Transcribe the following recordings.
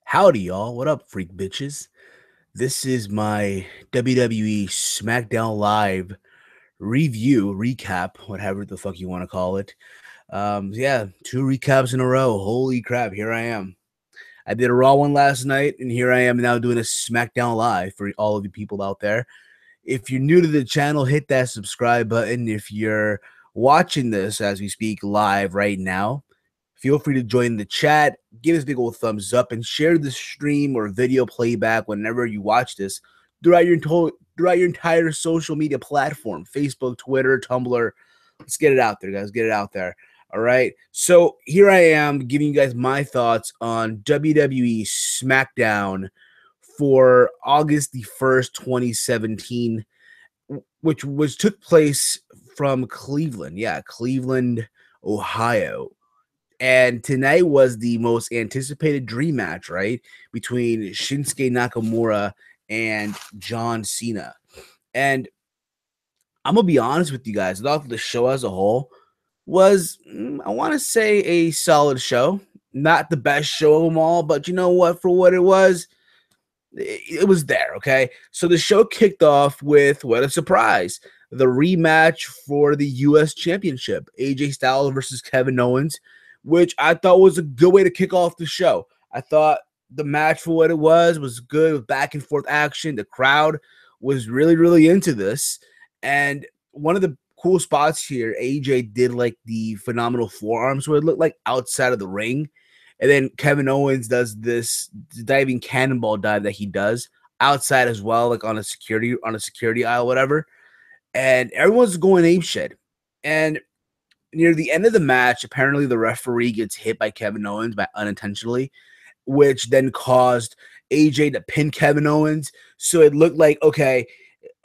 Howdy, y'all. What up, freak bitches? This is my WWE Smackdown Live review, recap, whatever the fuck you want to call it. Yeah, two recaps in a row. Holy crap, here I am. I did a Raw one last night, and here I am now doing a Smackdown Live for all of you people out there. If you're new to the channel, hit that subscribe button. If you're watching this as we speak live right now, feel free to join the chat, give us a big old thumbs up, and share the stream or video playback whenever you watch this throughout your entire social media platform, Facebook, Twitter, Tumblr. Let's get it out there, guys. Get it out there. All right. So here I am giving you guys my thoughts on WWE Smackdown for August the 1st, 2017, which took place from Cleveland. Yeah, Cleveland, Ohio. And tonight was the most anticipated dream match, right? Between Shinsuke Nakamura and John Cena. And I'm going to be honest with you guys. I thought the show as a whole was, I want to say, a solid show. Not the best show of them all, but you know what? For what it was there, okay? So the show kicked off with, what a surprise, the rematch for the U.S. Championship. AJ Styles versus Kevin Owens, which I thought was a good way to kick off the show. I thought the match for what it was good, with back and forth action. The crowd was really, really into this. And one of the cool spots here, AJ did like the phenomenal forearms where it looked like outside of the ring. And then Kevin Owens does this diving cannonball dive that he does outside as well, like on a security aisle, whatever. And everyone's going apeshit. And near the end of the match, apparently the referee gets hit by Kevin Owens unintentionally, which then caused AJ to pin Kevin Owens. So it looked like, okay,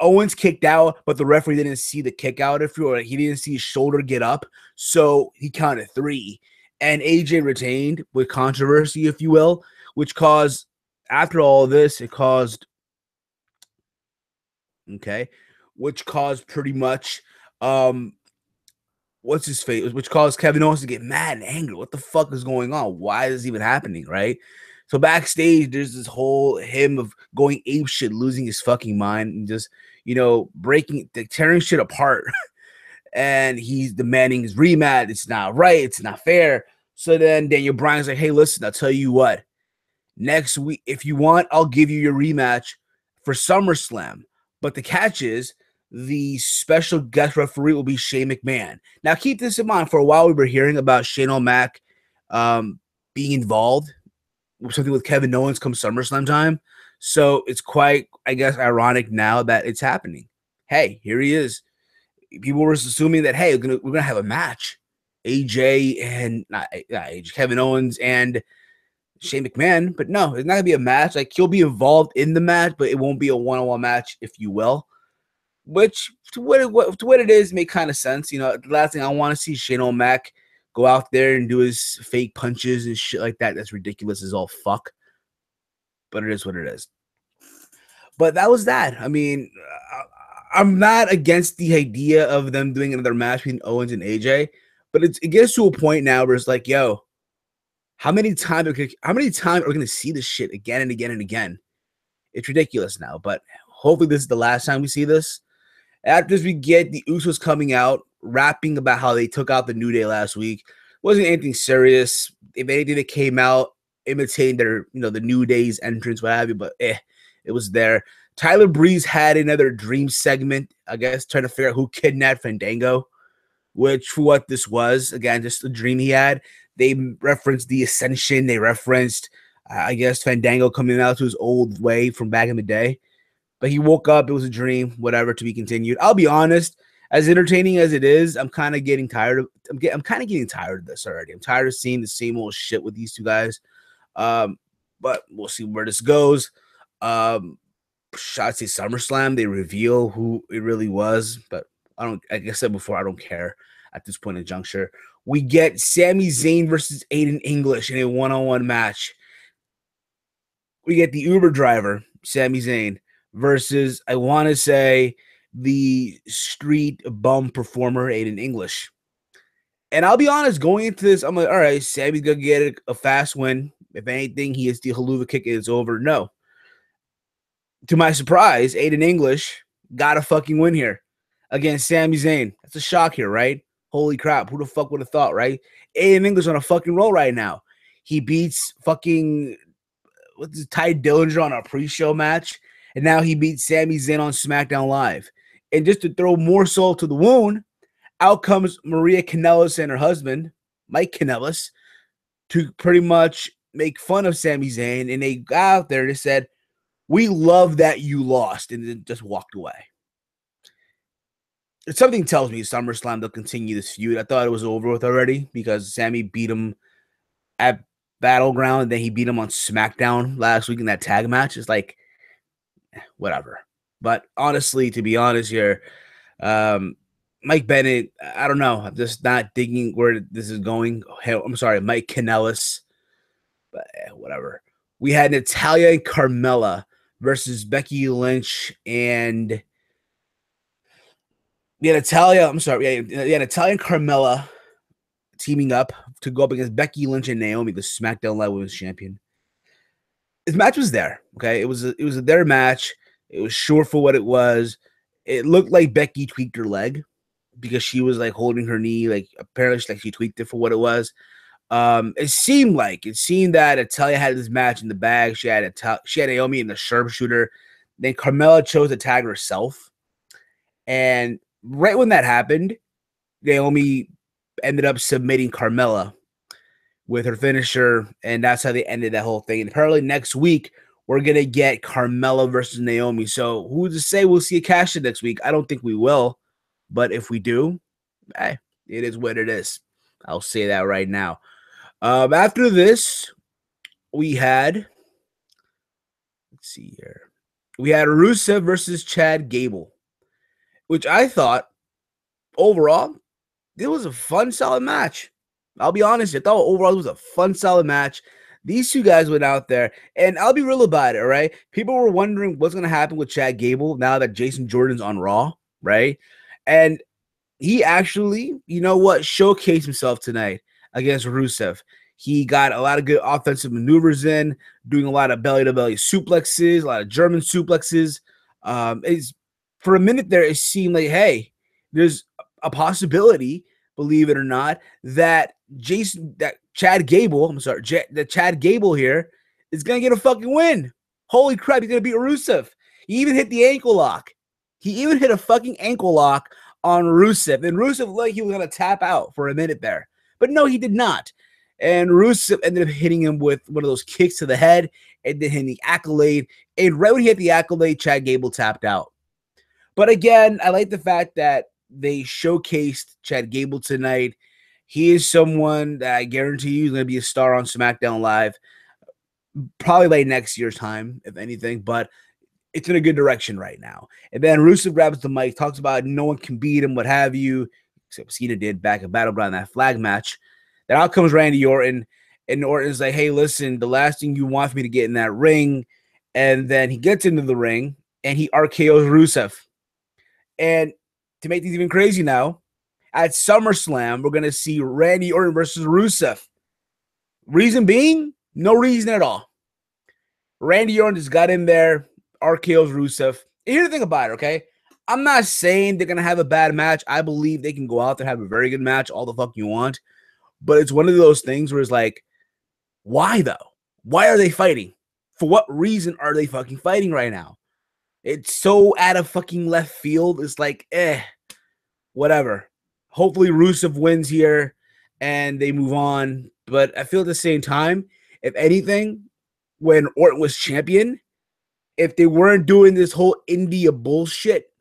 Owens kicked out, but the referee didn't see the kick out, he didn't see his shoulder get up. So he counted 3. And AJ retained with controversy, if you will, which caused, after all this, which caused pretty much, what's his face, which caused Kevin Owens to get mad and angry. What the fuck is going on? Why is this even happening, right? So backstage, there's this whole him of going apeshit, losing his fucking mind, and just, tearing shit apart. And he's demanding his rematch. It's not right. It's not fair. So then Daniel Bryan's like, hey, listen, I'll tell you what. Next week, if you want, I'll give you your rematch for SummerSlam. But the catch is, the special guest referee will be Shane McMahon. Now, keep this in mind. For a while, we were hearing about Shane O'Mac being involved with something with Kevin Owens come SummerSlam time. So it's quite, I guess, ironic now that it's happening. Hey, here he is. People were assuming that, hey, we're gonna have a match. AJ and not AJ, Kevin Owens and Shane McMahon. But no, it's not gonna be a match. Like, he'll be involved in the match, but it won't be a one-on-one match, if you will. Which, to what it is, make kind of sense. The last thing I want to see Shane O'Mac go out there and do his fake punches and shit like that. That's ridiculous as all fuck. But it is what it is. But that was that. I mean, I'm not against the idea of them doing another match between Owens and AJ, but it gets to a point now where it's like, yo, how many times are we going to see this shit again and again and again? It's ridiculous now, but hopefully this is the last time we see this. After this, we get the Usos coming out, rapping about how they took out the New Day last week. It wasn't anything serious. If anything, they came out imitating their, the New Day's entrance, what have you, but it was there. Tyler Breeze had another dream segment, I guess, trying to figure out who kidnapped Fandango, which, for what this was, again, just a dream he had. They referenced the Ascension. They referenced, I guess, Fandango coming out to his old way from back in the day. But he woke up, it was a dream, whatever, to be continued. I'll be honest, as entertaining as it is, I'm kind of getting tired of this already. I'm tired of seeing the same old shit with these two guys. But we'll see where this goes. I'd say SummerSlam, they reveal who it really was, but like I said before, I don't care at this point in juncture. We get Sami Zayn versus Aiden English in a one-on-one match. We get the Uber driver, Sami Zayn, versus, I want to say, the street bum performer, Aiden English. And I'll be honest, going into this, I'm like, all right, Sammy's going to get a fast win. If anything, he is the haluva kick. It's over. No. To my surprise, Aiden English got a fucking win here against Sami Zayn. That's a shock here, right? Holy crap. Who the fuck would have thought, right? Aiden English on a fucking roll right now. He beats fucking Ty Dillinger on a pre-show match, and now he beats Sami Zayn on SmackDown Live. And just to throw more salt to the wound, out comes Maria Kanellis and her husband, Mike Kanellis, to pretty much make fun of Sami Zayn. And they got out there and they said, "We love that you lost," and then just walked away. Something tells me SummerSlam they'll continue this feud. I thought it was over with already because Sami beat him at Battleground, and then he beat him on SmackDown last week in that tag match. It's like, whatever. But honestly, to be honest here, Mike Bennett, I don't know. I'm just not digging where this is going. I'm sorry, Mike Kanellis. But whatever. We had Natalya and Carmella versus Becky Lynch and Natalya and Carmella teaming up to go up against Becky Lynch and Naomi, the SmackDown Live Women's Champion. This match was there, okay? It was their match. It was short for what it was. It looked like Becky tweaked her leg because she was like holding her knee. Like apparently she tweaked it for what it was. It seemed that Natalya had this match in the bag. She had Naomi in the sharpshooter. Then Carmella chose to tag herself. And right when that happened, Naomi ended up submitting Carmella with her finisher, and that's how they ended that whole thing. And apparently next week, we're going to get Carmella versus Naomi. So who's to say we'll see a cash in next week? I don't think we will. But if we do, it is what it is. I'll say that right now. After this, we had, let's see here. We had Rusev versus Chad Gable, which I thought overall, it was a fun, solid match. I'll be honest, I thought overall it was a fun, solid match. These two guys went out there, and I'll be real about it, all right? People were wondering what's going to happen with Chad Gable now that Jason Jordan's on Raw, right? And he actually, you know what, showcased himself tonight against Rusev. He got a lot of good offensive maneuvers in, doing a lot of belly-to-belly suplexes, a lot of German suplexes. For a minute there, it seemed like, hey, there's a possibility, believe it or not, that Chad Gable here is going to get a fucking win. Holy crap, he's going to beat Rusev. He even hit the ankle lock. He even hit a fucking ankle lock on Rusev. And Rusev looked like he was going to tap out for a minute there. But no, he did not. And Rusev ended up hitting him with one of those kicks to the head and then hitting the accolade. And right when he hit the accolade, Chad Gable tapped out. But again, I like the fact that they showcased Chad Gable tonight. He is someone that I guarantee you is going to be a star on SmackDown Live. Probably like next year's time, if anything. But it's in a good direction right now. And then Rusev grabs the mic, talks about no one can beat him, what have you. Except Cena did back at Battleground, that flag match. Then out comes Randy Orton. And Orton's like, hey, listen, the last thing you want me to get in that ring. And then he gets into the ring and he RKO's Rusev. And to make things even crazy now, at SummerSlam, we're going to see Randy Orton versus Rusev. Reason being? No reason at all. Randy Orton just got in there, RKO's Rusev. And here's the thing about it, okay? I'm not saying they're going to have a bad match. I believe they can go out there and have a very good match, all the fuck you want. But it's one of those things where it's like, why though? Why are they fighting? For what reason are they fucking fighting right now? It's so out of fucking left field. It's like, whatever. Hopefully Rusev wins here and they move on. But I feel at the same time, if anything, when Orton was champion, if they weren't doing this whole India bullshit,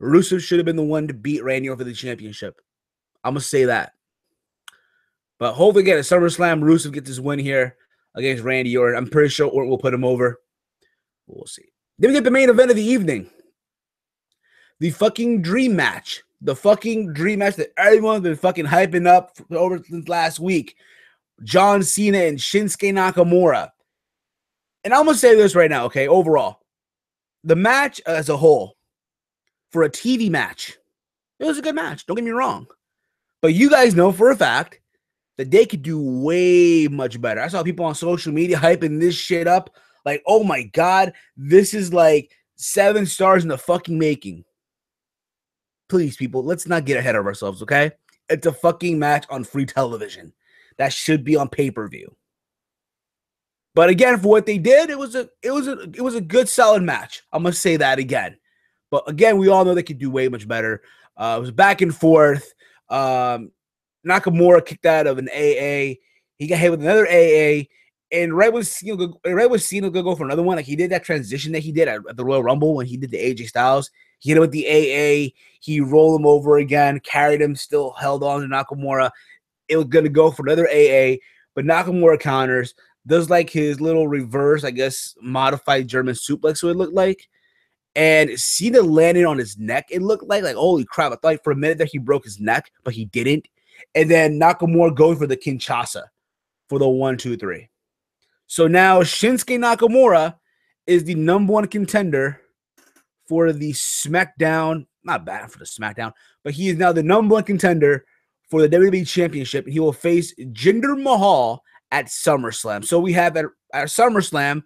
Rusev should have been the one to beat Randy Orton for the championship. I'm going to say that. But hopefully, again, at SummerSlam, Rusev gets his win here against Randy Orton. I'm pretty sure Orton will put him over. We'll see. Then we get the main event of the evening. The fucking dream match. The fucking dream match that everyone's been fucking hyping up over since last week. John Cena and Shinsuke Nakamura. And I'm going to say this right now, okay? Overall, the match as a whole, for a TV match, it was a good match. Don't get me wrong. But you guys know for a fact that they could do way much better. I saw people on social media hyping this shit up. Like, oh my God, this is like 7 stars in the fucking making. Please, people, let's not get ahead of ourselves, okay? It's a fucking match on free television. That should be on pay-per-view. But again, for what they did, it was a good, solid match. I'm gonna say that again. But again, we all know they could do way much better. It was back and forth. Nakamura kicked out of an AA. He got hit with another AA. And right when Cena gonna go for another one, like he did that transition that he did at the Royal Rumble when he did the AJ Styles. He hit him with the AA. He rolled him over again, carried him, still held on to Nakamura. It was gonna go for another AA, but Nakamura counters, does like his little reverse, I guess, modified German suplex, so it looked like. And Cena landed on his neck. It looked like holy crap. I thought for a minute that he broke his neck, but he didn't. And then Nakamura going for the Kinshasa for the 1, 2, 3. So now Shinsuke Nakamura is the #1 contender for the SmackDown. Not bad for the SmackDown, but he is now the #1 contender for the WWE Championship. And he will face Jinder Mahal at SummerSlam. So we have at SummerSlam,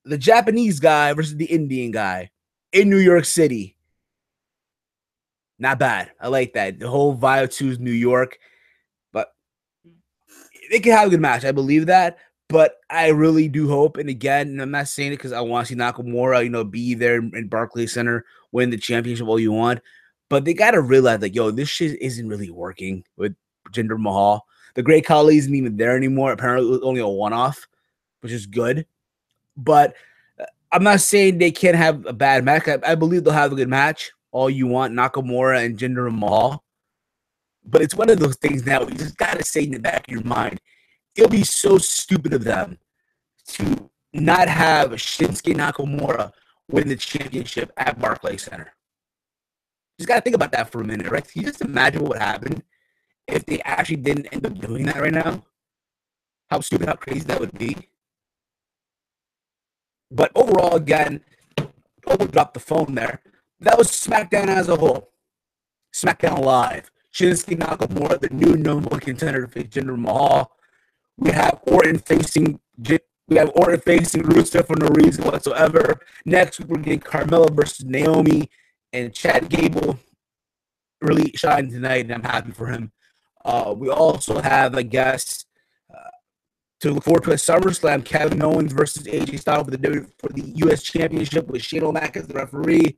the Japanese guy versus the Indian guy in New York City. Not bad. I like that. The whole Vio 2 is New York. But they can have a good match. I believe that. But I really do hope, and again, and I'm not saying it because I want to see Nakamura, be there in Barclays Center, win the championship all you want. But they got to realize that, this shit isn't really working with Jinder Mahal. The Great Khali isn't even there anymore. Apparently, it was only a one-off, which is good. But I'm not saying they can't have a bad match. I believe they'll have a good match. All you want, Nakamura and Jinder Mahal. But it's one of those things now, you just got to say in the back of your mind, it'll be so stupid of them to not have Shinsuke Nakamura win the championship at Barclays Center. Just got to think about that for a minute, right? Can you just imagine what would happen if they actually didn't end up doing that right now? How stupid, how crazy that would be. But overall, again, dropped the phone there. That was SmackDown as a whole. SmackDown Live. Shinsuke Nakamura, the new #1 contender to face Jinder Mahal. We have Orton facing Rusev for no reason whatsoever. Next week, we're getting Carmella versus Naomi, and Chad Gable really shined tonight, and I'm happy for him. We also have, I guess, to look forward to at SummerSlam, Kevin Owens versus AJ Styles for the U.S. Championship with Shane O'Mac as the referee.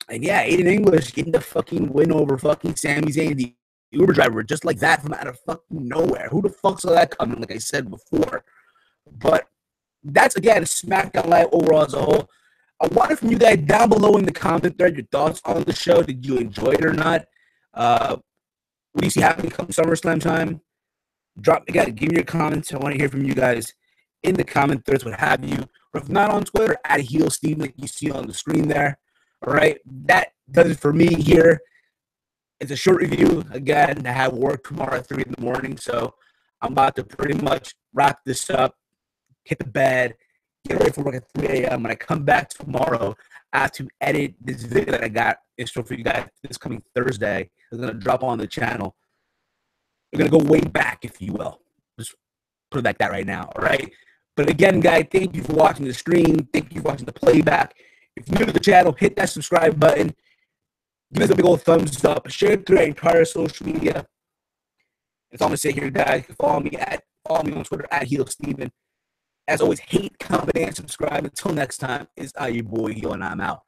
And yeah, Aiden English getting the fucking win over fucking Sami Zayn, the Uber driver, just like that from out of fucking nowhere. Who the fuck saw that coming, like I said before? But that's, again, SmackDown Live overall as a whole. I wanted from you guys down below in the comment thread your thoughts on the show. Did you enjoy it or not? What do you see happening come SummerSlam time? Give me your comments. I want to hear from you guys in the comment threads, what have you. Or if not on Twitter, at HeelSteve, like you see on the screen there. All right, that does it for me here. It's a short review. Again, I have work tomorrow at 3 in the morning, so I'm about to pretty much wrap this up, hit the bed, get ready for work at 3 a.m. When I come back tomorrow, I have to edit this video that I got in store for you guys this coming Thursday. It's going to drop on the channel. We're going to go way back, if you will. Just put it like that right now, all right? But again, guys, thank you for watching the stream. Thank you for watching the playback. If you're new to the channel, hit that subscribe button. Give us a big old thumbs up. Share it through our entire social media. That's all I'm going to say here, guys. Follow me on Twitter at HeelSteven. As always, hate, comment, and subscribe. Until next time, it's your boy Heel, and I'm out.